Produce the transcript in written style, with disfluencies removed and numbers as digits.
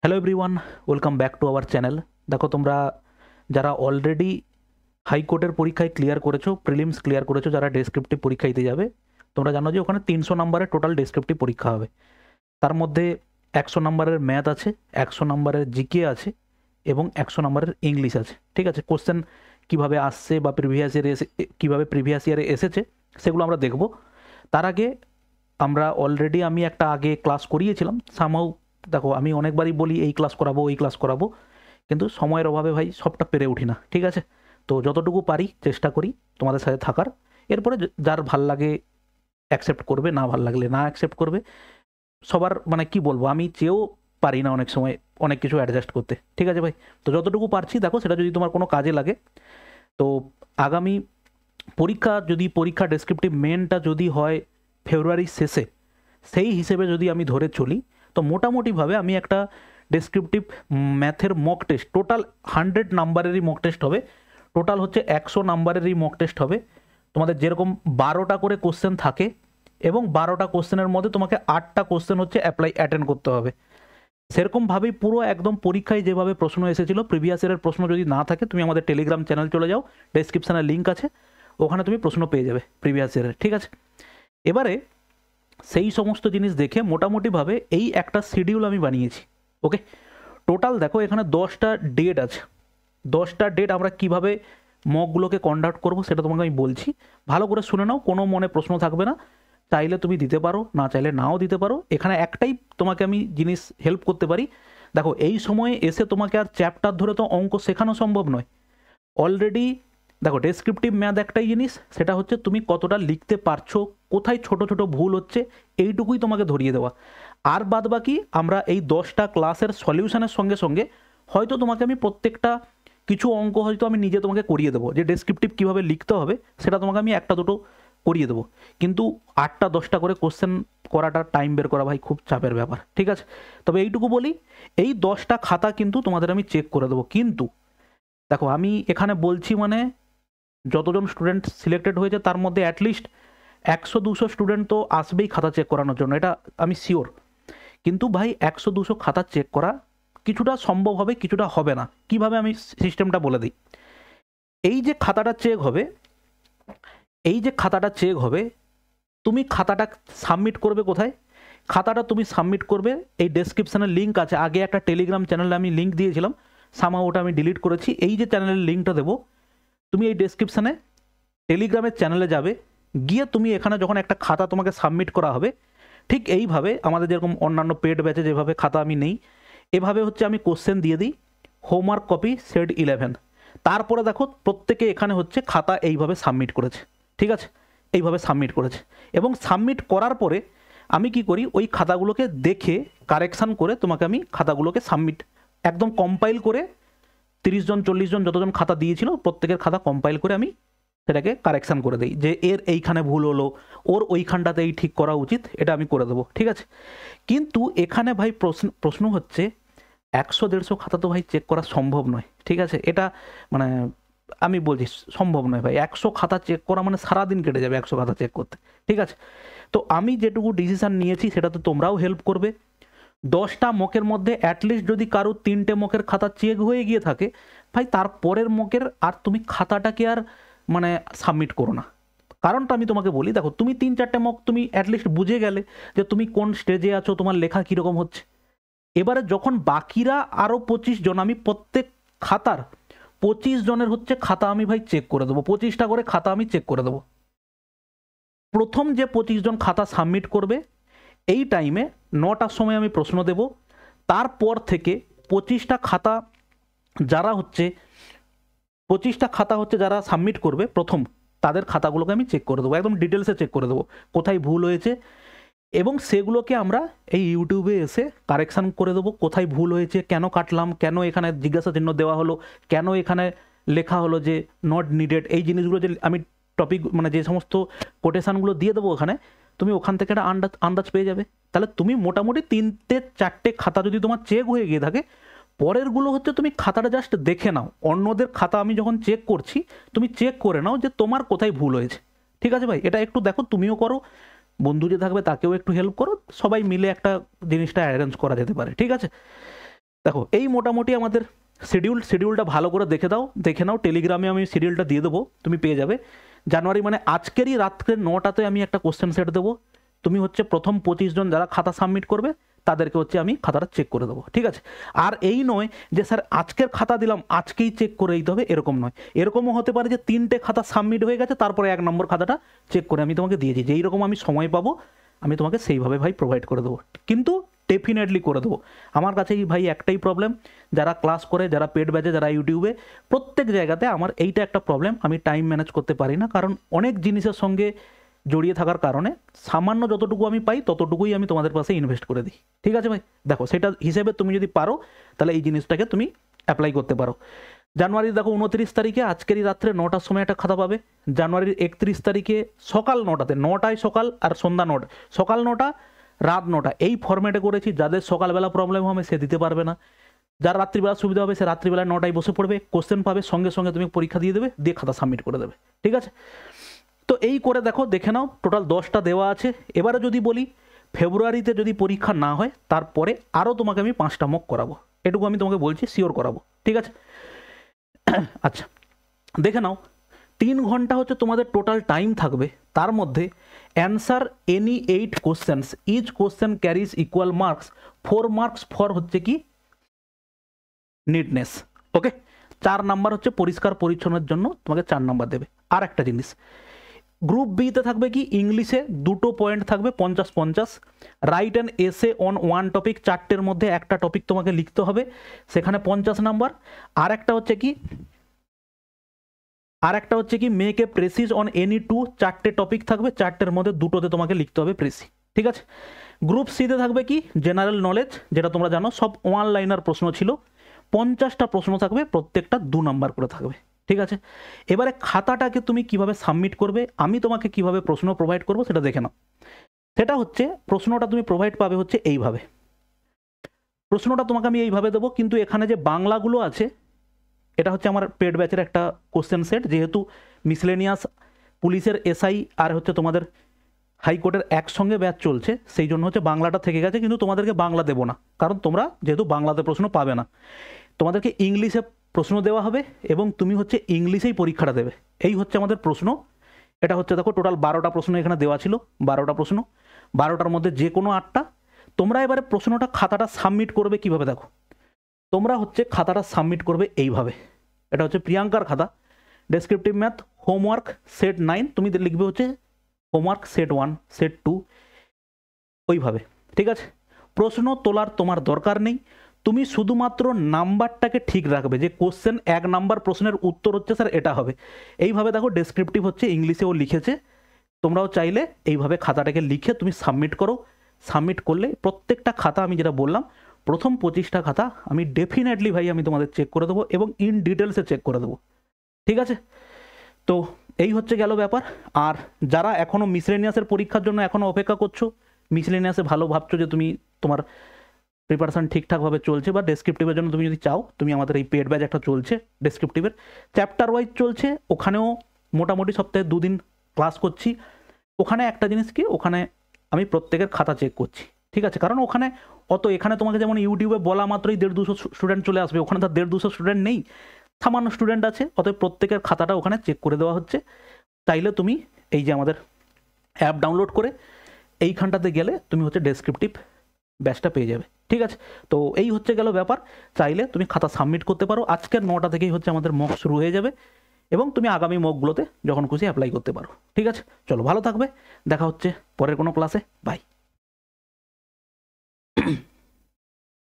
Hello everyone, welcome back to our channel. দেখো তোমরা যারা অলরেডি হাইকোর্টের পরীক্ষায় ক্লিয়ার করেছো, প্রিলিমস ক্লিয়ার করেছো, যারা ডেসক্রিপটিভ পরীক্ষা দিতে যাবে, তোমরা জানো যে ওখানে 300 নম্বরের টোটাল ডেসক্রিপটিভ পরীক্ষা হবে। তার মধ্যে 100 নম্বরের ম্যাথ আছে, 100 নম্বরের জিকে আছে এবং 100 নম্বরের ইংলিশ আছে। ঠিক আছে, কোশ্চেন কীভাবে আসছে বা প্রিভিয়াস ইয়ারে কীভাবে প্রিভিয়াস ইয়ারে এসেছে সেগুলো আমরা দেখব। তার আগে আমি একটা আগে ক্লাস করিয়েছিলাম সামহাউ। দেখো, আমি অনেকবারই বলি এই ক্লাস করাবো ওই ক্লাস করাবো, কিন্তু সময়ের অভাবে ভাই সবটা পেরে উঠি না। ঠিক আছে, তো যতটুকু পারি চেষ্টা করি তোমাদের সাথে থাকার। এরপরে যার ভাল লাগে অ্যাকসেপ্ট করবে, না ভাল লাগলে না অ্যাকসেপ্ট করবে। সবার মানে কি বলবো, আমি চেয়েও পারি না অনেক সময় অনেক কিছু অ্যাডজাস্ট করতে। ঠিক আছে ভাই, তো যতটুকু পারছি দেখো, সেটা যদি তোমার কোনো কাজে লাগে। তো আগামী পরীক্ষা ডেসক্রিপটিভ মেনটা যদি হয় ফেব্রুয়ারির শেষে, সেই হিসেবে যদি আমি ধরে চলি, তো মোটামুটিভাবে আমি একটা ডেসক্রিপটিভ ম্যাথের মক টেস্ট, টোটাল 100 নম্বরেরই মক টেস্ট হবে। টোটাল হচ্ছে 100 নম্বরেরই মক টেস্ট হবে। তোমাদের যেরকম 12টা করে কোশ্চেন থাকে এবং 12টা কোশ্চেনের মধ্যে তোমাকে 8টা কোশ্চেন হচ্ছে অ্যাটেন্ড করতে হবে। সেরকমভাবেই পুরো একদম পরীক্ষায় যেভাবে প্রশ্ন এসেছিল, প্রিভিয়াস ইয়ারের প্রশ্ন যদি না থাকে তুমি আমাদের টেলিগ্রাম চ্যানেল চলে যাও, ডেসক্রিপশানে লিঙ্ক আছে, ওখানে তুমি প্রশ্ন পেয়ে যাবে প্রিভিয়াস ইয়ারের। ঠিক আছে, এবারে সেই সমস্ত জিনিস দেখে মোটামুটিভাবে এই একটা শিডিউল আমি বানিয়েছি। ওকে, টোটাল দেখো এখানে 10টা ডেট আছে। 10টা ডেট আমরা কিভাবে মকগুলোকে কন্ডাক্ট করব সেটা তোমাকে আমি বলছি, ভালো করে শুনে নাও। কোনো মনে প্রশ্ন থাকবে না, চাইলে তুমি দিতে পারো, না চাইলে নাও দিতে পারো। এখানে একটাই তোমাকে আমি জিনিস হেল্প করতে পারি। দেখো, এই সময়ে এসে তোমাকে আর চ্যাপ্টার ধরে তো অঙ্ক শেখানো সম্ভব নয়। অলরেডি দেখো, ডেসক্রিপটিভ ম্যাথ একটাই জিনিস, সেটা হচ্ছে তুমি কতটা লিখতে পারছো, কোথায় ছোট ছোট ভুল হচ্ছে, এইটুকুই তোমাকে ধরিয়ে দেওয়া। আর বাদ বাকি আমরা এই 10টা ক্লাসের সলিউশনের সঙ্গে সঙ্গে হয়তো তোমাকে আমি প্রত্যেকটা কিছু অঙ্ক হয়তো আমি নিজে তোমাকে করিয়ে দেবো, যে ডেসক্রিপটিভ কীভাবে লিখতে হবে সেটা তোমাকে আমি একটা দুটো করিয়ে দেবো। কিন্তু 8টা 10টা করে কোশ্চেন করাটা, টাইম বের করা ভাই খুব চাপের ব্যাপার। ঠিক আছে, তবে এইটুকু বলি, এই 10টা খাতা কিন্তু তোমাদের আমি চেক করে দেবো। কিন্তু দেখো, আমি এখানে বলছি মানে যতজন স্টুডেন্ট সিলেক্টেড হয়েছে তার মধ্যে অ্যাটলিস্ট 100-200 স্টুডেন্ট তো আসবেই খাতা চেক করানোর জন্য, এটা আমি শিওর। কিন্তু ভাই 100-200 খাতা চেক করা কিছুটা সম্ভব হবে, কিছুটা হবে না। কিভাবে আমি সিস্টেমটা বলে দিই। এই যে খাতাটা চেক হবে, তুমি খাতাটা সাবমিট করবে কোথায়? খাতাটা তুমি সাবমিট করবে, এই ডেসক্রিপশানে লিঙ্ক আছে, আগে একটা টেলিগ্রাম চ্যানেলে আমি লিঙ্ক দিয়েছিলাম, সামহাউ ওটা আমি ডিলিট করেছি। এই যে চ্যানেলের লিঙ্কটা দেবো, তুমি এই ডেসক্রিপশানে টেলিগ্রামের চ্যানেলে যাবে, গিয়ে তুমি এখানে যখন একটা খাতা তোমাকে সাবমিট করা হবে, ঠিক এইভাবে আমাদের যেরকম অন্যান্য পেড ব্যাচে যেভাবে খাতা আমি নেই, এভাবে হচ্ছে আমি কোশ্চেন দিয়ে দিই, হোমওয়ার্ক কপি সেট 11। তারপরে দেখো প্রত্যেকে এখানে হচ্ছে খাতা এইভাবে সাবমিট করেছে। ঠিক আছে, এইভাবে সাবমিট করেছে, এবং সাবমিট করার পরে আমি কি করি, ওই খাতাগুলোকে দেখে কারেকশান করে তোমাকে আমি খাতাগুলোকে সাবমিট একদম কম্পাইল করে 30 জন 40 জন যতজন খাতা দিয়েছিল প্রত্যেকের খাতা কম্পাইল করে আমি সেটাকে কারেকশান করে দিই, যে এর এইখানে ভুল হলো, ওর ওইখানটাতে এই ঠিক করা উচিত, এটা আমি করে দেবো। ঠিক আছে, কিন্তু এখানে ভাই প্রশ্ন হচ্ছে 100-150 খাতা তো ভাই চেক করা সম্ভব নয়। ঠিক আছে, এটা মানে আমি বলছি সম্ভব নয় ভাই। 100 খাতা চেক করা মানে সারাদিন কেটে যাবে 100 খাতা চেক করতে। ঠিক আছে, তো আমি যেটুকু ডিসিশান নিয়েছি সেটাতে তোমরাও হেল্প করবে। 10টা মকের মধ্যে অ্যাটলিস্ট যদি কারো 3টে মকের খাতা চেক হয়ে গিয়ে থাকে, ভাই তারপরের মকের আর তুমি খাতাটাকে আর মানে সাবমিট করো না। কারণটা আমি তোমাকে বলি, দেখো তুমি 3-4টে মক তুমি অ্যাটলিস্ট বুঝে গেলে যে তুমি কোন স্টেজে আছো, তোমার লেখা কীরকম হচ্ছে। এবারে যখন বাকিরা আরও 25 জন, আমি প্রত্যেক খাতার 25 জনের হচ্ছে খাতা আমি ভাই চেক করে দেবো, 25টা করে খাতা আমি চেক করে দেবো। প্রথম যে 25 জন খাতা সাবমিট করবে, এই টাইমে 9টার সময় আমি প্রশ্ন দেব। তারপর থেকে 25টা খাতা যারা সাবমিট করবে প্রথম, তাদের খাতাগুলোকে আমি চেক করে দেবো, একদম ডিটেলসে চেক করে দেবো কোথায় ভুল হয়েছে, এবং সেগুলোকে আমরা এই ইউটিউবে এসে কারেকশান করে দেবো, কোথায় ভুল হয়েছে, কেন কাটলাম, কেন এখানে জিজ্ঞাসা চিহ্ন দেওয়া হলো, কেন এখানে লেখা হলো যে নট নিডেড। এই জিনিসগুলো যে আমি টপিক মানে যে সমস্ত কোটেশানগুলো দিয়ে দেবো ওখানে, তুমি ওখান থেকে একটা আন্দাজ পেয়ে যাবে। তাহলে তুমি মোটামুটি 3-4টে খাতা যদি তোমার চেক হয়ে গিয়ে থাকে, পরেরগুলো হচ্ছে তুমি খাতাটা জাস্ট দেখে নাও। অন্যদের খাতা আমি যখন চেক করছি, তুমি চেক করে নাও যে তোমার কোথায় ভুল হয়েছে। ঠিক আছে ভাই, এটা একটু দেখো, তুমিও করো, বন্ধু যে থাকবে তাকেও একটু হেল্প করো, সবাই মিলে একটা জিনিসটা অ্যারেঞ্জ করা যেতে পারে। ঠিক আছে, দেখো এই মোটামুটি আমাদের শিডিউলটা ভালো করে দেখে নাও, টেলিগ্রামে আমি শিডিউলটা দিয়ে দেবো, তুমি পেয়ে যাবে। জানুয়ারি মানে আজকেরই রাত্রে 9টাতে আমি একটা কোশ্চেন সেট দেবো, তুমি হচ্ছে প্রথম 25 জন যারা খাতা সাবমিট করবে তাদেরকে হচ্ছে আমি খাতাটা চেক করে দেবো, ঠিক আছে? আর এই নয় যে স্যার আজকের খাতা দিলাম আজকেই চেক করে দিতে হবে, এরকম নয়। এরকমও হতে পারে যে 3টে খাতা সাবমিট হয়ে গেছে, তারপরে 1 নম্বর খাতাটা চেক করে আমি তোমাকে দিয়েছি, যেই রকম আমি সময় পাবো আমি তোমাকে সেইভাবে ভাই প্রোভাইড করে দেবো, কিন্তু ডেফিনেটলি করে দেবো। আমার কাছে ভাই একটাই প্রবলেম, যারা ক্লাস করে, যারা পেড ব্যাচে, যারা ইউটিউবে, প্রত্যেক জায়গাতে আমার এইটা একটা প্রবলেম, আমি টাইম ম্যানেজ করতে পারি না, কারণ অনেক জিনিসের সঙ্গে জড়িয়ে থাকার কারণে সামান্য যতটুকু আমি পাই ততটুকুই আমি তোমাদের পাশে ইনভেস্ট করে দিই, ঠিক আছে ভাই? দেখো সেটা হিসেবে তুমি যদি পারো তাহলে এই জিনিসটাকে তুমি অ্যাপ্লাই করতে পারো। জানুয়ারির দেখো 29 তারিখে আজকেরই রাত্রে 9টার সময় একটা খাতা পাবে। জানুয়ারির 31 তারিখে সকাল 9টাতে, 9টায় সকাল আর সন্ধ্যা 9টা, সকাল 9টা রাত 9টা, এই ফরম্যাটে করেছি। যাদের সকালবেলা প্রবলেম হবে সে দিতে পারবে না, যার রাত্রিবেলা সুবিধা হবে সে রাত্রিবেলায় 9টায় বসে পড়বে, কোশ্চেন পাবে, সঙ্গে সঙ্গে তুমি পরীক্ষা দিয়ে দেবে, দিয়ে খাতা সাবমিট করে দেবে, ঠিক আছে? তো এই করে দেখো, দেখে নাও, টোটাল 10টা দেওয়া আছে। এবারে যদি বলি ফেব্রুয়ারিতে যদি পরীক্ষা না হয় তারপরে আরও তোমাকে আমি 5টা মক করাবো, এটুকু আমি তোমাকে বলছি, শিওর করাবো, ঠিক আছে? আচ্ছা দেখে নাও, 3 ঘন্টা হচ্ছে তোমাদের টোটাল টাইম থাকবে, তার মধ্যে answer any 8 questions, each question carries equal marks, 4 marks for হচ্ছে কি নিটনেস, ওকে? 4 নাম্বার হচ্ছে পরিষ্কার পরিচ্ছন্নের জন্য তোমাকে 4 নাম্বার দেবে। আর একটা জিনিস, গ্রুপ বিতে থাকবে কি ইংলিশে 2টো পয়েন্ট থাকবে 50-50, write and essay on 1 topic, 4টের মধ্যে একটা টপিক তোমাকে লিখতে হবে, সেখানে 50 নাম্বার। আর একটা হচ্ছে কি make a precis on any 2, 4টে টপিক থাকবে, 4টের মধ্যে 2টোতে তোমাকে লিখতে হবে প্রেসি, ঠিক আছে? গ্রুপ সিতে থাকবে কি জেনারেল নলেজ, যেটা তোমরা জানো সব 1 লাইনার প্রশ্ন ছিল, 50টা প্রশ্ন থাকবে, প্রত্যেকটা 2 নাম্বার করে থাকবে, ঠিক আছে? এবারে খাতাটাকে তুমি কিভাবে সাবমিট করবে, আমি তোমাকে কিভাবে প্রশ্ন প্রোভাইড করব সেটা দেখে নাও। সেটা হচ্ছে প্রশ্নটা তুমি প্রোভাইড পাবে হচ্ছে এইভাবে, প্রশ্নটা তোমাকে আমি এইভাবে দেবো, কিন্তু এখানে যে বাংলাগুলো আছে এটা হচ্ছে আমার পেড ব্যাচের একটা কোশ্চেন সেট, যেহেতু মিসলেনিয়াস, পুলিশের এসআই আর হচ্ছে তোমাদের হাইকোর্টের একসঙ্গে ব্যাচ চলছে, সেই জন্য হচ্ছে বাংলাটা থেকে গেছে, কিন্তু তোমাদেরকে বাংলা দেবো না, কারণ তোমরা যেহেতু বাংলাতে প্রশ্ন পাবে না, তোমাদেরকে ইংলিশে প্রশ্ন দেওয়া হবে এবং তুমি হচ্ছে ইংলিশেই পরীক্ষাটা দেবে, এই হচ্ছে আমাদের প্রশ্ন। এটা হচ্ছে দেখো টোটাল 12টা প্রশ্ন এখানে দেওয়া ছিল, 12টা প্রশ্ন, 12টার মধ্যে যে কোনো 8টা। তোমরা এবারে প্রশ্নটা খাতাটা সাবমিট করবে কিভাবে, দেখো তোমরা হচ্ছে খাতাটা সাবমিট করবে এইভাবে, এটা হচ্ছে প্রিয়াঙ্কার খাতা, ডেসক্রিপটিভ ম্যাথ হোমওয়ার্ক সেট 9, তুমি লিখবে হচ্ছে হোমওয়ার্ক সেট 1, সেট 2, ওইভাবে, ঠিক আছে? প্রশ্ন তোলার তোমার দরকার নেই, তুমি শুধুমাত্র নাম্বারটাকে ঠিক রাখবে, যে কোশ্চেন 1 নাম্বার প্রশ্নের উত্তর হচ্ছে স্যার এটা হবে, এইভাবে দেখো ডেসক্রিপটিভ হচ্ছে ইংলিশেও লিখেছে, তোমরাও চাইলে এইভাবে খাতাটাকে লিখে তুমি সাবমিট করো। সাবমিট করলে প্রত্যেকটা খাতা আমি যেটা বললাম, প্রথম 25টা খাতা আমি ডেফিনেটলি ভাই আমি তোমাদের চেক করে দেবো এবং ইন ডিটেলসে চেক করে দেবো, ঠিক আছে? তো এই হচ্ছে গেল ব্যাপার। আর যারা এখনও মিসলেনিয়াসের পরীক্ষার জন্য এখনও অপেক্ষা করছো, মিসলেনিয়াসে ভালো ভাবছো যে তুমি তোমার প্রিপারেশন ঠিকঠাকভাবে চলছে, বা ডেসক্রিপটিভের জন্য তুমি যদি চাও, তুমি আমাদের এই পেড ব্যাচ একটা চলছে ডেসক্রিপটিভের, চ্যাপ্টার ওয়াইজ চলছে, ওখানেও মোটামুটি সপ্তাহে 2 দিন ক্লাস করছি। ওখানে একটা জিনিস কি, ওখানে আমি প্রত্যেকের খাতা চেক করছি, ঠিক আছে? কারণ ওখানে এখানে তোমাকে যেমন ইউটিউবে বলা মাত্রই 150-200 স্টুডেন্ট চলে আসবে, ওখানে তার 150-200 স্টুডেন্ট নেই, সামান্য স্টুডেন্ট আছে, অতএব প্রত্যেকের খাতাটা ওখানে চেক করে দেওয়া হচ্ছে। চাইলে তুমি এই যে আমাদের অ্যাপ ডাউনলোড করে এইখানটাতে গেলে তুমি হচ্ছে ডেসক্রিপটিভ ব্যাচটা পেয়ে যাবে, ঠিক আছে? তো এই হচ্ছে গেল ব্যাপার, চাইলে তুমি খাতা সাবমিট করতে পারো, আজকের 9টা থেকেই হচ্ছে আমাদের মক শুরু হয়ে যাবে, এবং তুমি আগামী মকগুলোতে যখন খুশি অ্যাপ্লাই করতে পারো, ঠিক আছে? চলো ভালো থাকবে, দেখা হচ্ছে পরের কোনো ক্লাসে, বাই।